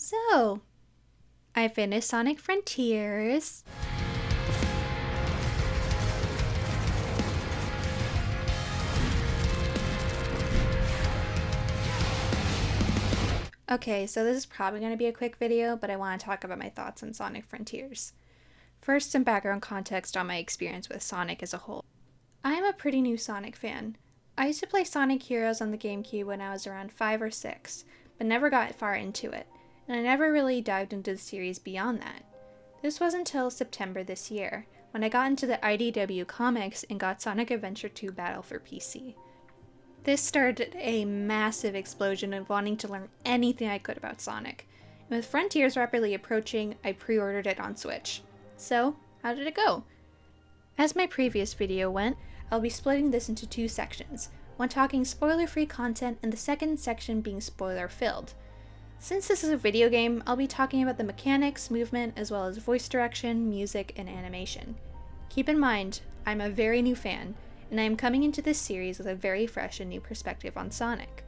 So, I finished Sonic Frontiers. Okay, so this is probably going to be a quick video, but I want to talk about my thoughts on Sonic Frontiers. First, some background context on my experience with Sonic as a whole. I am a pretty new Sonic fan. I used to play Sonic Heroes on the GameCube when I was around 5 or 6, but never got far into it, and I never really dived into the series beyond that. This was until September this year, when I got into the IDW comics and got Sonic Adventure 2 Battle for PC. This started a massive explosion of wanting to learn anything I could about Sonic, and with Frontiers rapidly approaching, I pre-ordered it on Switch. So, how did it go? As my previous video went, I'll be splitting this into two sections, one talking spoiler-free content and the second section being spoiler-filled. Since this is a video game, I'll be talking about the mechanics, movement, as well as voice direction, music, and animation. Keep in mind, I'm a very new fan, and I am coming into this series with a very fresh and new perspective on Sonic.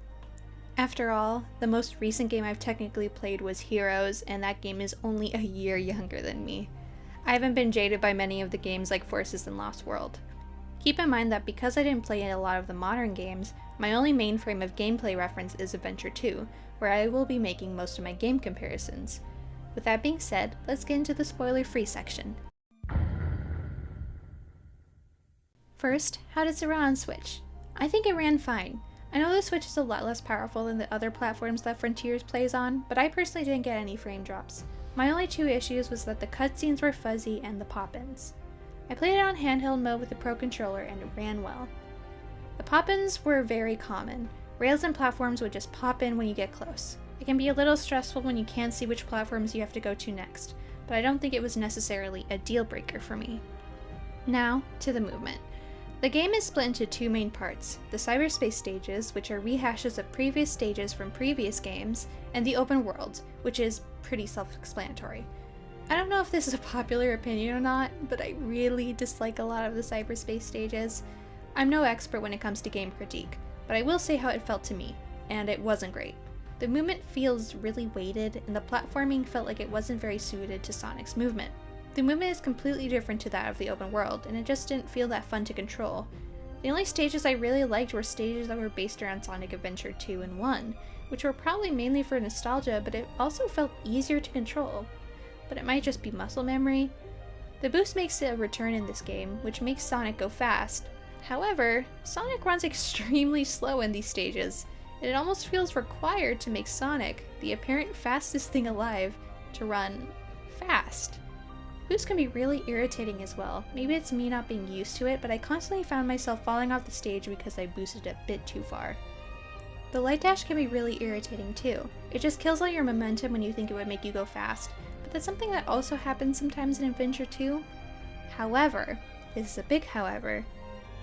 After all, the most recent game I've technically played was Heroes, and that game is only a year younger than me. I haven't been jaded by many of the games like Forces and Lost World. Keep in mind that because I didn't play a lot of the modern games, my only main frame of gameplay reference is Adventure 2, where I will be making most of my game comparisons. With that being said, let's get into the spoiler-free section. First, how does it run on Switch? I think it ran fine. I know the Switch is a lot less powerful than the other platforms that Frontiers plays on, but I personally didn't get any frame drops. My only two issues was that the cutscenes were fuzzy and the pop-ins. I played it on handheld mode with the Pro Controller and it ran well. The pop-ins were very common. Rails and platforms would just pop in when you get close. It can be a little stressful when you can't see which platforms you have to go to next, but I don't think it was necessarily a deal breaker for me. Now, to the movement. The game is split into two main parts, the cyberspace stages, which are rehashes of previous stages from previous games, and the open world, which is pretty self-explanatory. I don't know if this is a popular opinion or not, but I really dislike a lot of the cyberspace stages. I'm no expert when it comes to game critique, but I will say how it felt to me, and it wasn't great. The movement feels really weighted, and the platforming felt like it wasn't very suited to Sonic's movement. The movement is completely different to that of the open world, and it just didn't feel that fun to control. The only stages I really liked were stages that were based around Sonic Adventure 2 and 1, which were probably mainly for nostalgia, but it also felt easier to control. But it might just be muscle memory. The boost makes a return in this game, which makes Sonic go fast. However, Sonic runs extremely slow in these stages, and it almost feels required to make Sonic, the apparent fastest thing alive, to run fast. Boost can be really irritating as well. Maybe it's me not being used to it, but I constantly found myself falling off the stage because I boosted a bit too far. The light dash can be really irritating too. It just kills all your momentum when you think it would make you go fast, but that's something that also happens sometimes in Adventure 2. However, this is a big however,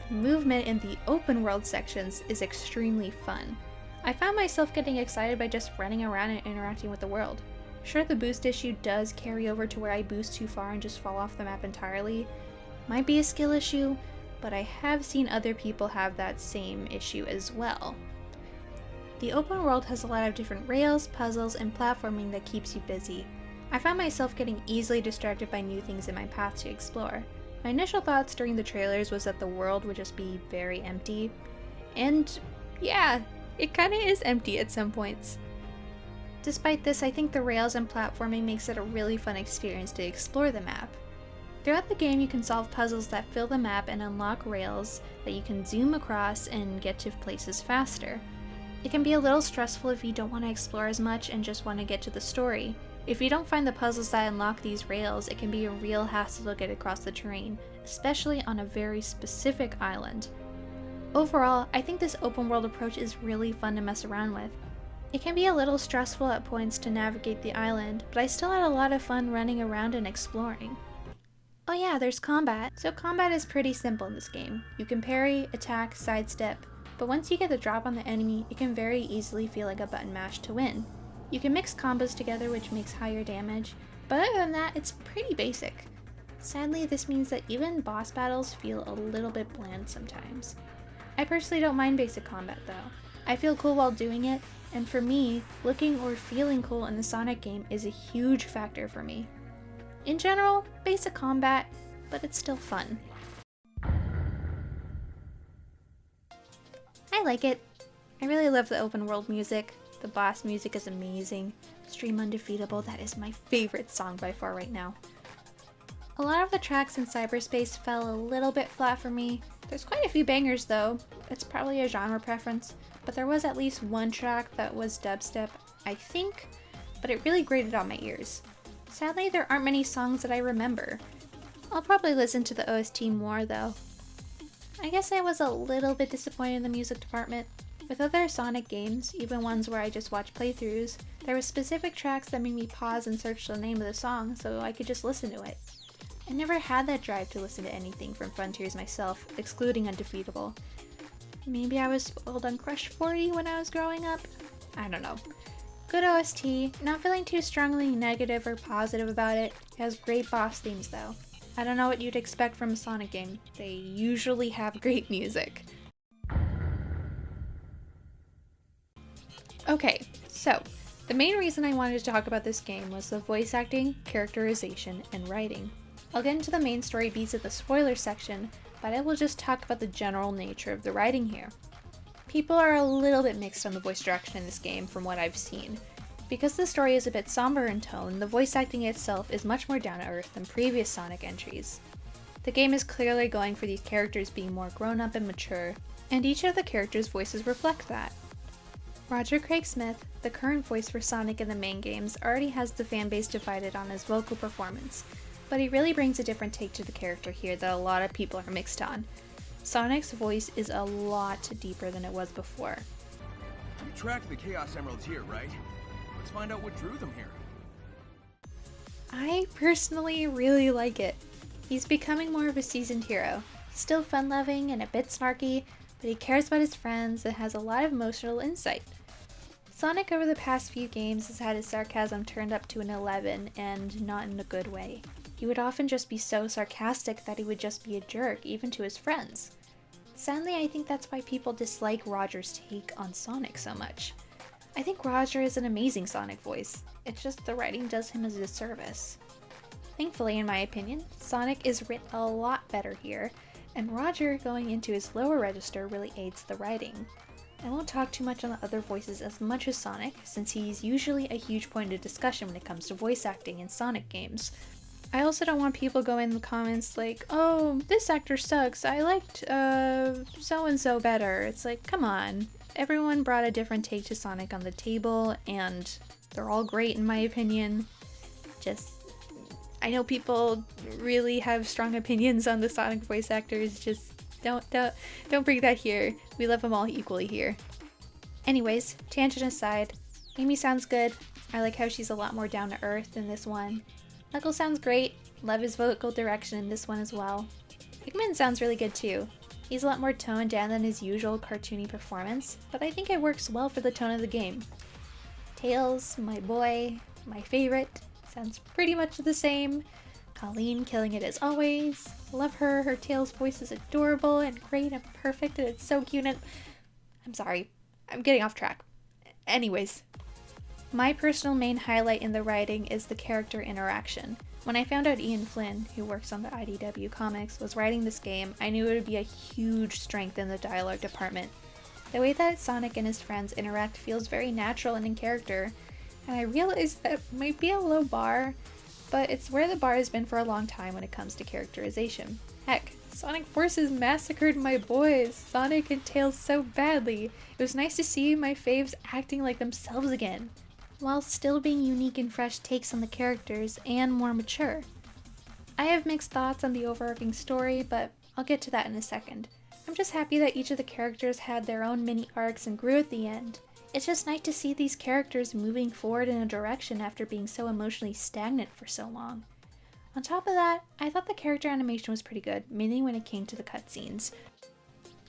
movement in the open world sections is extremely fun. I found myself getting excited by just running around and interacting with the world. Sure, the boost issue does carry over to where I boost too far and just fall off the map entirely. Might be a skill issue, but I have seen other people have that same issue as well. The open world has a lot of different rails, puzzles, and platforming that keeps you busy. I found myself getting easily distracted by new things in my path to explore. My initial thoughts during the trailers was that the world would just be very empty. And yeah, it kinda is empty at some points. Despite this, I think the rails and platforming makes it a really fun experience to explore the map. Throughout the game, you can solve puzzles that fill the map and unlock rails that you can zoom across and get to places faster. It can be a little stressful if you don't want to explore as much and just want to get to the story. If you don't find the puzzles that unlock these rails, it can be a real hassle to get across the terrain, especially on a very specific island. Overall, I think this open world approach is really fun to mess around with. It can be a little stressful at points to navigate the island, but I still had a lot of fun running around and exploring. Oh yeah, there's combat. So combat is pretty simple in this game. You can parry, attack, sidestep, but once you get the drop on the enemy, it can very easily feel like a button mash to win. You can mix combos together which makes higher damage, but other than that, it's pretty basic. Sadly, this means that even boss battles feel a little bit bland sometimes. I personally don't mind basic combat though. I feel cool while doing it, and for me, looking or feeling cool in a Sonic game is a huge factor for me. In general, basic combat, but it's still fun. I like it. I really love the open world music. The boss music is amazing. Stream Undefeatable, that is my favorite song by far right now. A lot of the tracks in cyberspace fell a little bit flat for me. There's quite a few bangers though. It's probably a genre preference, but there was at least one track that was dubstep, I think, but it really grated on my ears. Sadly, there aren't many songs that I remember. I'll probably listen to the OST more though. I guess I was a little bit disappointed in the music department. With other Sonic games, even ones where I just watch playthroughs, there were specific tracks that made me pause and search the name of the song so I could just listen to it. I never had that drive to listen to anything from Frontiers myself, excluding Undefeatable. Maybe I was spoiled on Crush 40 when I was growing up? I don't know. Good OST, not feeling too strongly negative or positive about it. It has great boss themes though. I don't know what you'd expect from a Sonic game. They usually have great music. Okay, so the main reason I wanted to talk about this game was the voice acting, characterization, and writing. I'll get into the main story beats at the spoiler section, but I will just talk about the general nature of the writing here. People are a little bit mixed on the voice direction in this game from what I've seen. Because the story is a bit somber in tone, the voice acting itself is much more down to earth than previous Sonic entries. The game is clearly going for these characters being more grown up and mature, and each of the characters' voices reflect that. Roger Craig Smith, the current voice for Sonic in the main games, already has the fanbase divided on his vocal performance, but he really brings a different take to the character here that a lot of people are mixed on. Sonic's voice is a lot deeper than it was before. You tracked the Chaos Emeralds here, right? Let's find out what drew them here. I personally really like it. He's becoming more of a seasoned hero. He's still fun-loving and a bit snarky, but he cares about his friends and has a lot of emotional insight. Sonic over the past few games has had his sarcasm turned up to an 11, and not in a good way. He would often just be so sarcastic that he would just be a jerk, even to his friends. Sadly, I think that's why people dislike Roger's take on Sonic so much. I think Roger is an amazing Sonic voice, it's just the writing does him a disservice. Thankfully, in my opinion, Sonic is written a lot better here, and Roger going into his lower register really aids the writing. I won't talk too much on the other voices as much as Sonic, since he's usually a huge point of discussion when it comes to voice acting in Sonic games. I also don't want people going in the comments like, oh, this actor sucks, I liked, so-and-so better. It's like, come on. Everyone brought a different take to Sonic on the table, and they're all great in my opinion. I know people really have strong opinions on the Sonic voice actors, just don't bring that here. We love them all equally here. Anyways, tangent aside, Amy sounds good. I like how she's a lot more down to earth in this one. Knuckles sounds great. Love his vocal direction in this one as well. Pikmin sounds really good too. He's a lot more toned down than his usual cartoony performance, but I think it works well for the tone of the game. Tails, my boy, my favorite, sounds pretty much the same. Colleen killing it as always. Love her. Her Tails voice is adorable and great and perfect and it's so cute and... I'm sorry. I'm getting off track. Anyways. My personal main highlight in the writing is the character interaction. When I found out Ian Flynn, who works on the IDW comics, was writing this game, I knew it would be a huge strength in the dialogue department. The way that Sonic and his friends interact feels very natural and in character, and I realized that might be a low bar, but it's where the bar has been for a long time when it comes to characterization. Heck, Sonic Forces massacred my boys, Sonic and Tails, so badly. It was nice to see my faves acting like themselves again, while still being unique and fresh takes on the characters and more mature. I have mixed thoughts on the overarching story, but I'll get to that in a second. I'm just happy that each of the characters had their own mini arcs and grew at the end. It's just nice to see these characters moving forward in a direction after being so emotionally stagnant for so long. On top of that, I thought the character animation was pretty good, mainly when it came to the cutscenes.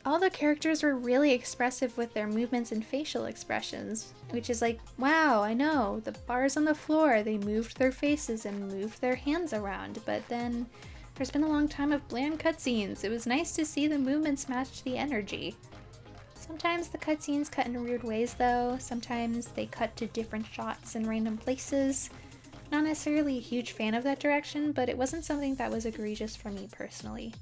All the characters were really expressive with their movements and facial expressions, which is like, wow, I know, the bars on the floor, they moved their faces and moved their hands around, but then there's been a long time of bland cutscenes. It was nice to see the movements match the energy. Sometimes the cutscenes cut in weird ways though, sometimes they cut to different shots in random places. Not necessarily a huge fan of that direction, but it wasn't something that was egregious for me personally.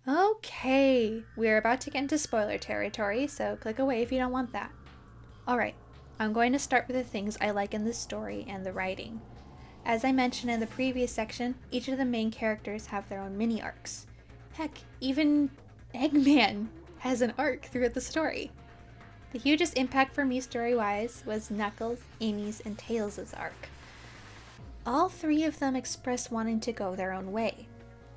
Okay, we're about to get into spoiler territory, so click away if you don't want that. Alright, I'm going to start with the things I like in the story and the writing. As I mentioned in the previous section, each of the main characters have their own mini arcs. Heck, even Eggman has an arc throughout the story. The hugest impact for me story-wise was Knuckles, Amy's, and Tails' arc. All three of them expressed wanting to go their own way.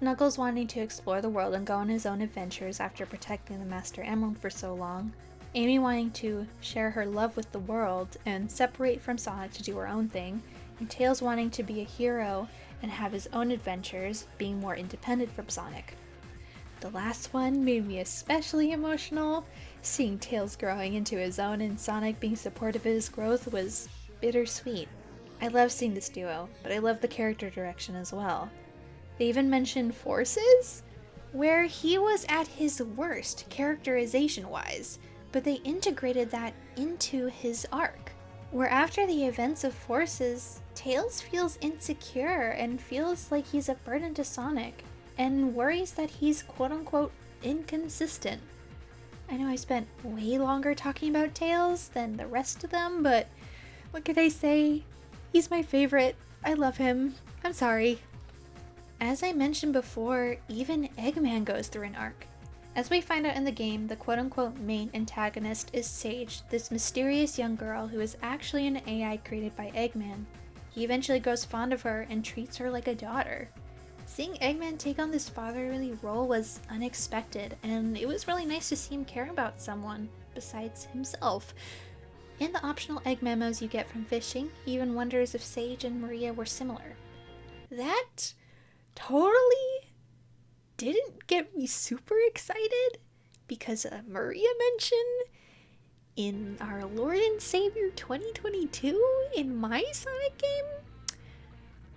Knuckles wanting to explore the world and go on his own adventures after protecting the Master Emerald for so long. Amy wanting to share her love with the world and separate from Sonic to do her own thing. And Tails wanting to be a hero and have his own adventures, being more independent from Sonic. The last one made me especially emotional. Seeing Tails growing into his own and Sonic being supportive of his growth was bittersweet. I love seeing this duo, but I love the character direction as well. They even mentioned Forces, where he was at his worst characterization-wise, but they integrated that into his arc. Where after the events of Forces, Tails feels insecure and feels like he's a burden to Sonic, and worries that he's quote-unquote inconsistent. I know I spent way longer talking about Tails than the rest of them, but what could I say? He's my favorite. I love him. I'm sorry. As I mentioned before, even Eggman goes through an arc. As we find out in the game, the quote-unquote main antagonist is Sage, this mysterious young girl who is actually an AI created by Eggman. He eventually grows fond of her and treats her like a daughter. Seeing Eggman take on this fatherly role was unexpected, and it was really nice to see him care about someone besides himself. In the optional egg memos you get from fishing, he even wonders if Sage and Maria were similar. That totally didn't get me super excited, because a Maria mention in our Lord and Savior 2022 in my Sonic game?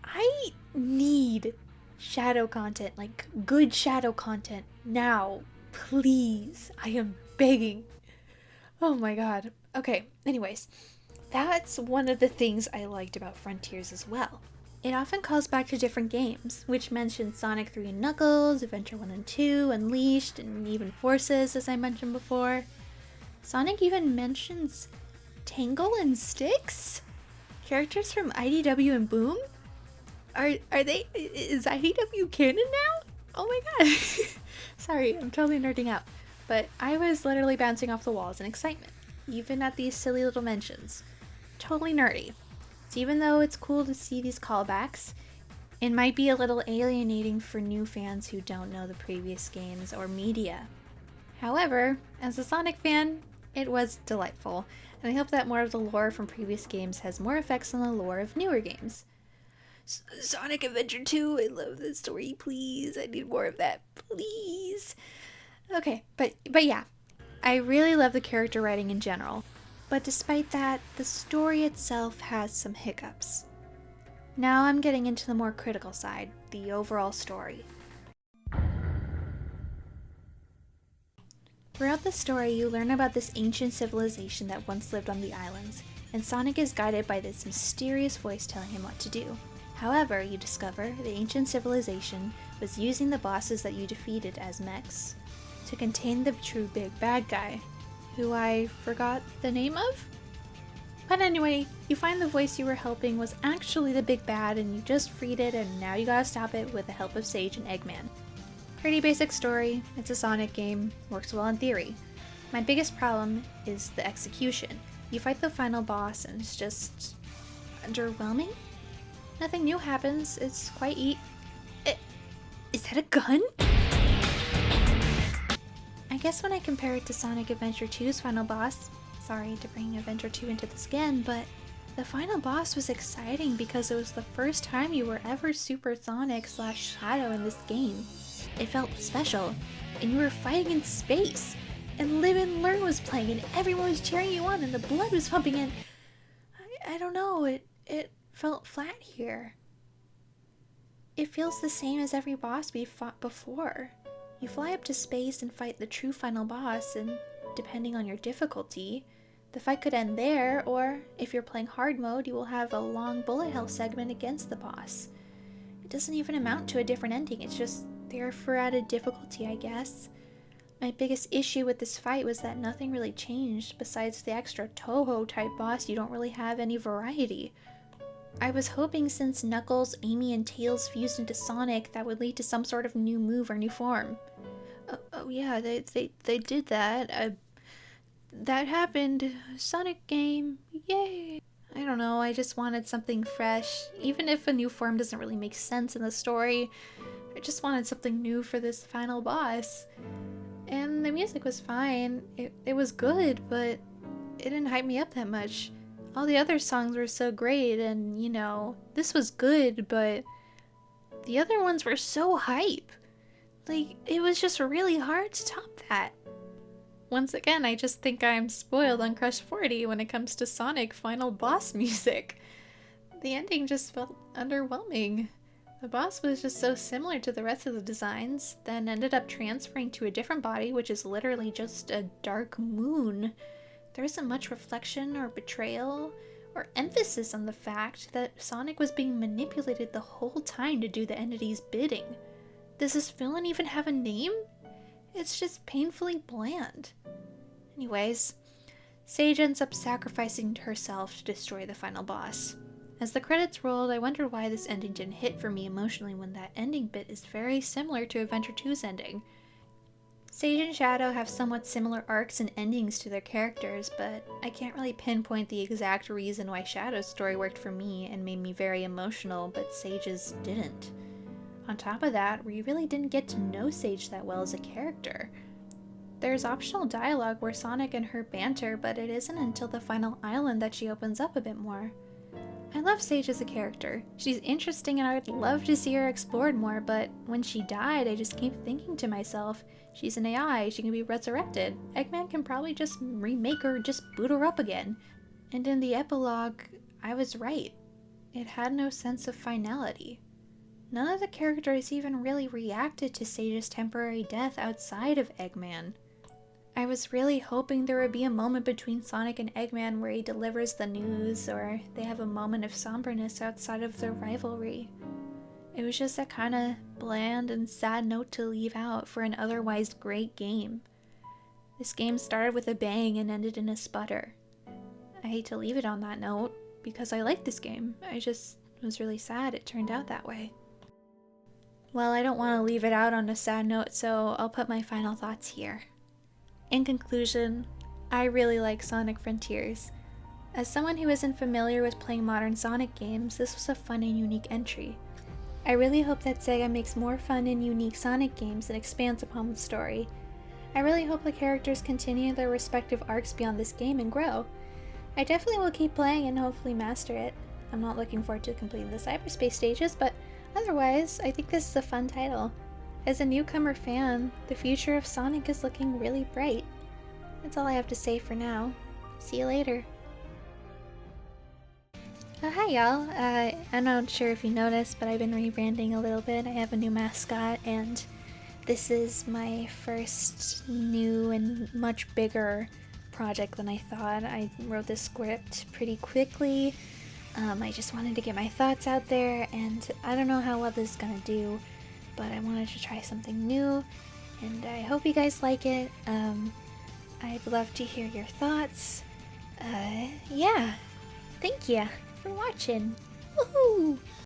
I need shadow content, like good shadow content now, please. I am begging. Oh my god. Okay, anyways, that's one of the things I liked about Frontiers as well. It often calls back to different games, which mentions Sonic 3 and Knuckles, Adventure 1 and 2, Unleashed, and even Forces, as I mentioned before. Sonic even mentions Tangle and Styx? Characters from IDW and Boom? Is IDW canon now? Oh my god. Sorry, I'm totally nerding out. But I was literally bouncing off the walls in excitement, even at these silly little mentions. Totally nerdy. So even though it's cool to see these callbacks, it might be a little alienating for new fans who don't know the previous games or media. However, as a Sonic fan, it was delightful, and I hope that more of the lore from previous games has more effects on the lore of newer games. Sonic Adventure 2, I love the story, please. I need more of that, please. Okay, but yeah, I really love the character writing in general. But despite that, the story itself has some hiccups. Now I'm getting into the more critical side, the overall story. Throughout the story, you learn about this ancient civilization that once lived on the islands, and Sonic is guided by this mysterious voice telling him what to do. However, you discover the ancient civilization was using the bosses that you defeated as mechs to contain the true big bad guy, who I forgot the name of? But anyway, you find the voice you were helping was actually the big bad and you just freed it, and now you gotta stop it with the help of Sage and Eggman. Pretty basic story, it's a Sonic game, works well in theory. My biggest problem is the execution. You fight the final boss and it's just underwhelming? Nothing new happens, it's quite Is that a gun? I guess when I compare it to Sonic Adventure 2's final boss, sorry to bring Adventure 2 into this again, but the final boss was exciting because it was the first time you were ever Super Sonic / Shadow in this game. It felt special, and you were fighting in space, and Live and Learn was playing, and everyone was cheering you on, and the blood was pumping in. I don't know, it felt flat here. It feels the same as every boss we fought before. You fly up to space and fight the true final boss, and depending on your difficulty, the fight could end there, or if you're playing hard mode, you will have a long bullet hell segment against the boss. It doesn't even amount to a different ending, it's just there for added difficulty, I guess. My biggest issue with this fight was that nothing really changed. Besides the extra Toho type boss, you don't really have any variety. I was hoping since Knuckles, Amy, and Tails fused into Sonic, that would lead to some sort of new move or new form. Oh yeah, they did that. That happened. Sonic game. Yay! I don't know, I just wanted something fresh. Even if a new form doesn't really make sense in the story, I just wanted something new for this final boss. And the music was fine. It was good, but it didn't hype me up that much. All the other songs were so great, and you know, this was good, but the other ones were so hype. Like, it was just really hard to top that. Once again, I just think I'm spoiled on Crush 40 when it comes to Sonic final boss music. The ending just felt underwhelming. The boss was just so similar to the rest of the designs, then ended up transferring to a different body, which is literally just a dark moon. There isn't much reflection or betrayal or emphasis on the fact that Sonic was being manipulated the whole time to do the entity's bidding. Does this villain even have a name? It's just painfully bland. Anyways, Sage ends up sacrificing herself to destroy the final boss. As the credits rolled, I wondered why this ending didn't hit for me emotionally when that ending bit is very similar to Adventure 2's ending. Sage and Shadow have somewhat similar arcs and endings to their characters, but I can't really pinpoint the exact reason why Shadow's story worked for me and made me very emotional, but Sage's didn't. On top of that, we really didn't get to know Sage that well as a character. There's optional dialogue where Sonic and her banter, but it isn't until the final island that she opens up a bit more. I love Sage as a character. She's interesting and I would love to see her explored more, but when she died, I just keep thinking to myself, she's an AI, she can be resurrected. Eggman can probably just remake her, just boot her up again. And in the epilogue, I was right. It had no sense of finality. None of the characters even really reacted to Sage's temporary death outside of Eggman. I was really hoping there would be a moment between Sonic and Eggman where he delivers the news, or they have a moment of somberness outside of their rivalry. It was just a kind of bland and sad note to leave out for an otherwise great game. This game started with a bang and ended in a sputter. I hate to leave it on that note, because I like this game. I just was really sad it turned out that way. Well, I don't want to leave it out on a sad note, so I'll put my final thoughts here. In conclusion, I really like Sonic Frontiers. As someone who isn't familiar with playing modern Sonic games, this was a fun and unique entry. I really hope that Sega makes more fun and unique Sonic games and expands upon the story. I really hope the characters continue their respective arcs beyond this game and grow. I definitely will keep playing and hopefully master it. I'm not looking forward to completing the cyberspace stages, but otherwise, I think this is a fun title. As a newcomer fan, the future of Sonic is looking really bright. That's all I have to say for now. See you later. Hi y'all. I'm not sure if you noticed, but I've been rebranding a little bit. I have a new mascot, and this is my first new and much bigger project than I thought. I wrote this script pretty quickly. I just wanted to get my thoughts out there, and I don't know how well this is gonna do, but I wanted to try something new, and I hope you guys like it. I'd love to hear your thoughts. Yeah, thank you for watching. Woohoo!